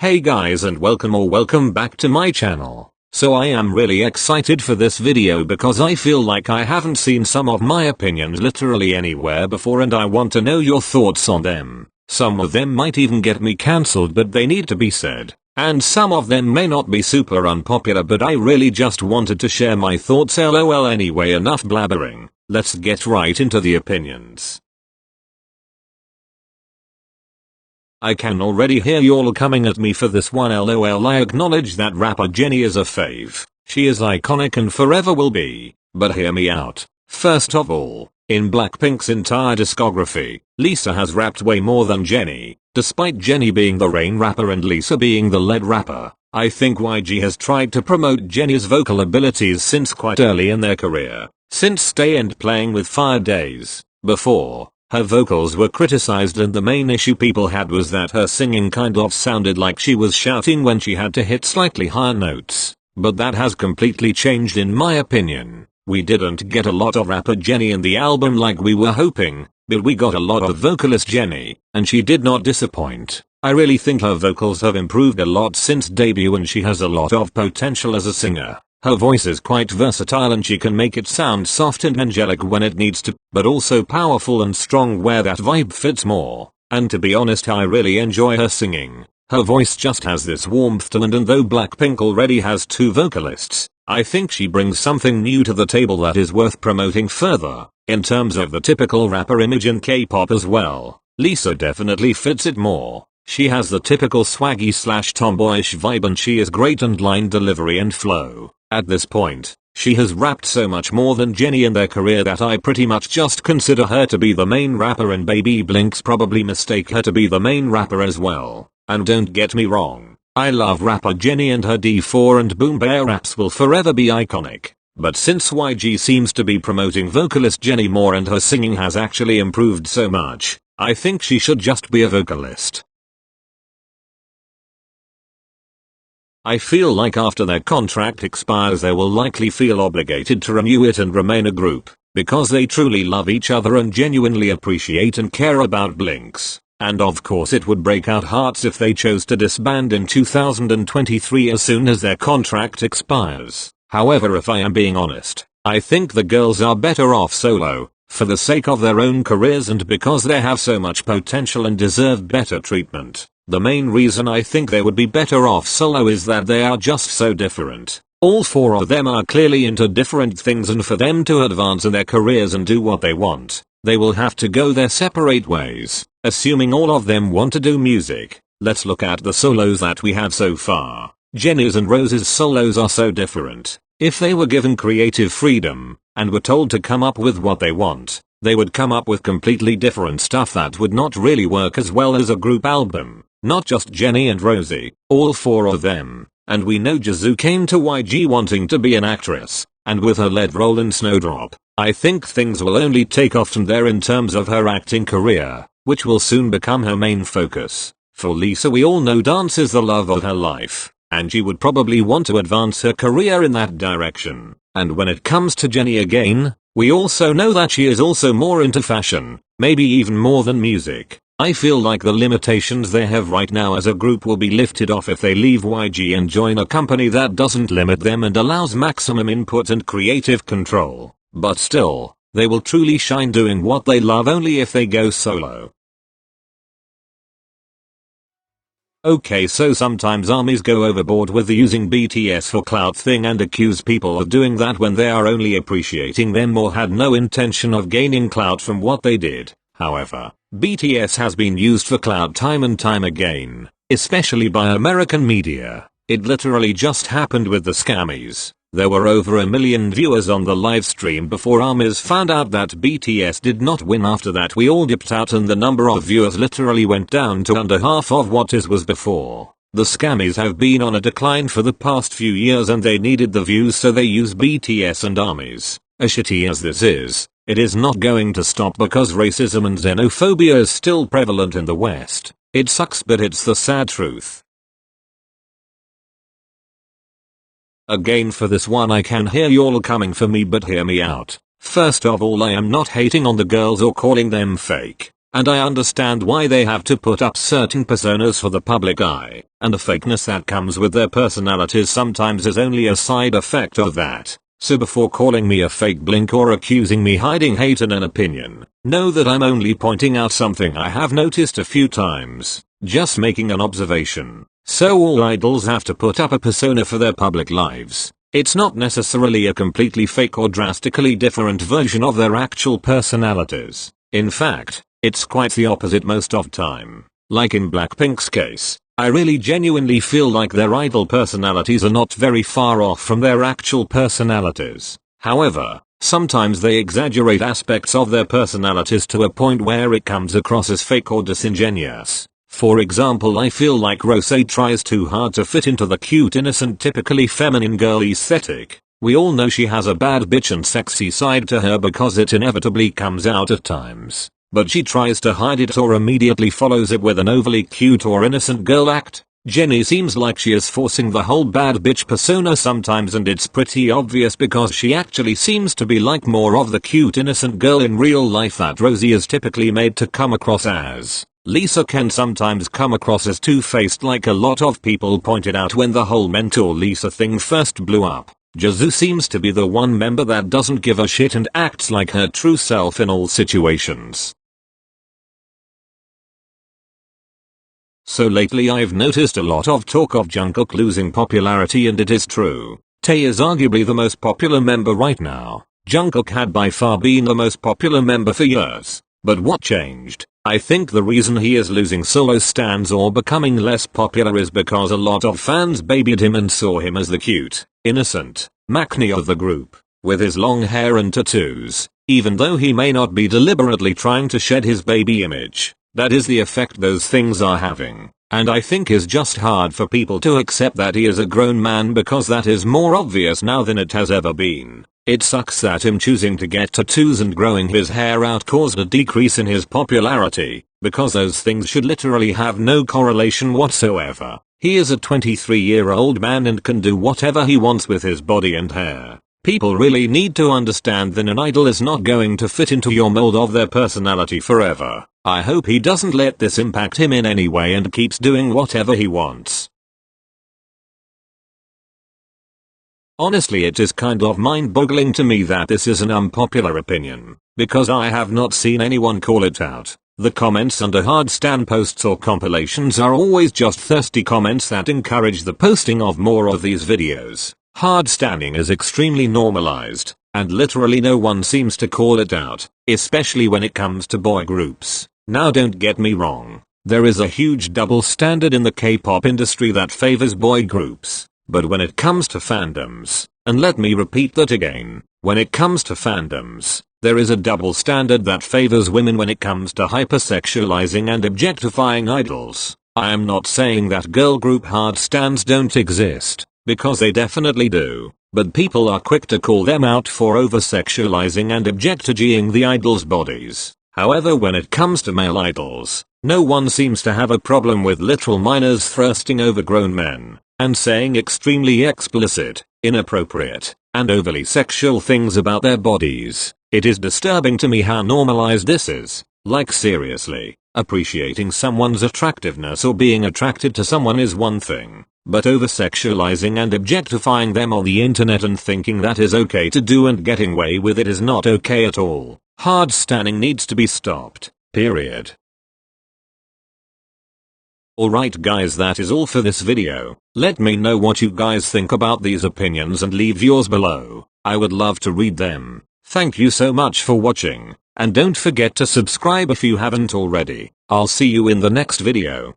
Hey guys, and welcome back to my channel. So I am really excited for this video because I feel like I haven't seen some of my opinions literally anywhere before, and I want to know your thoughts on them. Some of them might even get me cancelled, but they need to be said. And some of them may not be super unpopular, but I really just wanted to share my thoughts. LOL. Anyway, enough blabbering. Let's get right into the opinions. I can already hear y'all coming at me for this one. LOL. I acknowledge that rapper Jennie is a fave. She is iconic and forever will be. But hear me out. First of all, in Blackpink's entire discography, Lisa has rapped way more than Jennie. Despite Jennie being the main rapper and Lisa being the lead rapper, I think YG has tried to promote Jennie's vocal abilities since quite early in their career. Since Stay and Playing with Fire days. Before, her vocals were criticized, and the main issue people had was that her singing kind of sounded like she was shouting when she had to hit slightly higher notes. But that has completely changed in my opinion. We didn't get a lot of rapper Jennie in the album like we were hoping, but we got a lot of vocalist Jennie, and she did not disappoint. I really think her vocals have improved a lot since debut, and she has a lot of potential as a singer. Her voice is quite versatile and she can make it sound soft and angelic when it needs to, but also powerful and strong where that vibe fits more. And to be honest, I really enjoy her singing. Her voice just has this warmth to it, and though Blackpink already has two vocalists, I think she brings something new to the table that is worth promoting further. In terms of the typical rapper image in K-pop as well, Lisa definitely fits it more. She has the typical swaggy / tomboyish vibe, and she is great in line delivery and flow. At this point, she has rapped so much more than Jennie in their career that I pretty much just consider her to be the main rapper, and Baby Blinks probably mistake her to be the main rapper as well. And don't get me wrong, I love rapper Jennie, and her D4 and Boom Bear raps will forever be iconic. But since YG seems to be promoting vocalist Jennie more and her singing has actually improved so much, I think she should just be a vocalist. I feel like after their contract expires they will likely feel obligated to renew it and remain a group, because they truly love each other and genuinely appreciate and care about Blinks. And of course it would break our hearts if they chose to disband in 2023 as soon as their contract expires. However, if I am being honest, I think the girls are better off solo, for the sake of their own careers and because they have so much potential and deserve better treatment. The main reason I think they would be better off solo is that they are just so different. All four of them are clearly into different things, and for them to advance in their careers and do what they want, they will have to go their separate ways. Assuming all of them want to do music, let's look at the solos that we had so far. Jennie's and Rose's solos are so different. If they were given creative freedom, and were told to come up with what they want, they would come up with completely different stuff that would not really work as well as a group album. Not just Jennie and Rosie, all four of them. And we know Jisoo came to YG wanting to be an actress, and with her lead role in Snowdrop, I think things will only take off from there in terms of her acting career, which will soon become her main focus. For Lisa, we all know dance is the love of her life, and she would probably want to advance her career in that direction. And when it comes to Jennie again, we also know that she is also more into fashion, maybe even more than music. I feel like the limitations they have right now as a group will be lifted off if they leave YG and join a company that doesn't limit them and allows maximum input and creative control. But still, they will truly shine doing what they love only if they go solo. Okay, so sometimes armies go overboard with the using BTS for clout thing and accuse people of doing that when they are only appreciating them or had no intention of gaining clout from what they did. However, BTS has been used for clout time and time again, especially by American media. It literally just happened with the scammies. There were over 1 million viewers on the live stream before armies found out that BTS did not win. After that we all dipped out and the number of viewers literally went down to under half of what it was before. The scammies have been on a decline for the past few years and they needed the views, so they used BTS and armies. As shitty as this is, it is not going to stop because racism and xenophobia is still prevalent in the West. It sucks, but it's the sad truth. Again, for this one I can hear y'all coming for me, but hear me out. First of all, I am not hating on the girls or calling them fake. and I understand why they have to put up certain personas for the public eye, and the fakeness that comes with their personalities sometimes is only a side effect of that. So before calling me a fake blink or accusing me hiding hate in an opinion, know that I'm only pointing out something I have noticed a few times, just making an observation. So all idols have to put up a persona for their public lives. It's not necessarily a completely fake or drastically different version of their actual personalities. In fact, it's quite the opposite most of time. Like in Blackpink's case, I really genuinely feel like their idol personalities are not very far off from their actual personalities. However, sometimes they exaggerate aspects of their personalities to a point where it comes across as fake or disingenuous. For example, I feel like Rose tries too hard to fit into the cute, innocent, typically feminine girl aesthetic. We all know she has a bad bitch and sexy side to her because it inevitably comes out at times. But she tries to hide it or immediately follows it with an overly cute or innocent girl act. Jennie seems like she is forcing the whole bad bitch persona sometimes, and it's pretty obvious because she actually seems to be like more of the cute innocent girl in real life that Rosie is typically made to come across as. Lisa can sometimes come across as two-faced like a lot of people pointed out when the whole Mentor Lisa thing first blew up. Jisoo seems to be the one member that doesn't give a shit and acts like her true self in all situations. So lately I've noticed a lot of talk of Jungkook losing popularity, and it is true. Tae is arguably the most popular member right now. Jungkook had by far been the most popular member for years. But what changed? I think the reason he is losing solo stans or becoming less popular is because a lot of fans babied him and saw him as the cute, innocent, Maknae of the group, with his long hair and tattoos, even though he may not be deliberately trying to shed his baby image. That is the effect those things are having, and I think is just hard for people to accept that he is a grown man because that is more obvious now than it has ever been. It sucks that him choosing to get tattoos and growing his hair out caused a decrease in his popularity, because those things should literally have no correlation whatsoever. He is a 23-year-old man and can do whatever he wants with his body and hair. People really need to understand that an idol is not going to fit into your mold of their personality forever. I hope he doesn't let this impact him in any way and keeps doing whatever he wants. Honestly, it is kind of mind-boggling to me that this is an unpopular opinion, because I have not seen anyone call it out. The comments under hard stan posts or compilations are always just thirsty comments that encourage the posting of more of these videos. Hard stanning is extremely normalized, and literally no one seems to call it out, especially when it comes to boy groups. Now don't get me wrong, there is a huge double standard in the K-pop industry that favors boy groups. But when it comes to fandoms, and let me repeat that again, when it comes to fandoms, there is a double standard that favors women when it comes to hypersexualizing and objectifying idols. I am not saying that girl group hard stans don't exist, because they definitely do, but people are quick to call them out for over-sexualizing and objectifying the idols' bodies. However, when it comes to male idols, no one seems to have a problem with literal minors thrusting over grown men and saying extremely explicit, inappropriate, and overly sexual things about their bodies. It is disturbing to me how normalized this is. Like seriously, appreciating someone's attractiveness or being attracted to someone is one thing, but over-sexualizing and objectifying them on the internet and thinking that is okay to do and getting away with it is not okay at all. Hard stanning needs to be stopped, period. Alright guys, that is all for this video. Let me know what you guys think about these opinions and leave yours below. I would love to read them. Thank you so much for watching, and don't forget to subscribe if you haven't already. I'll see you in the next video.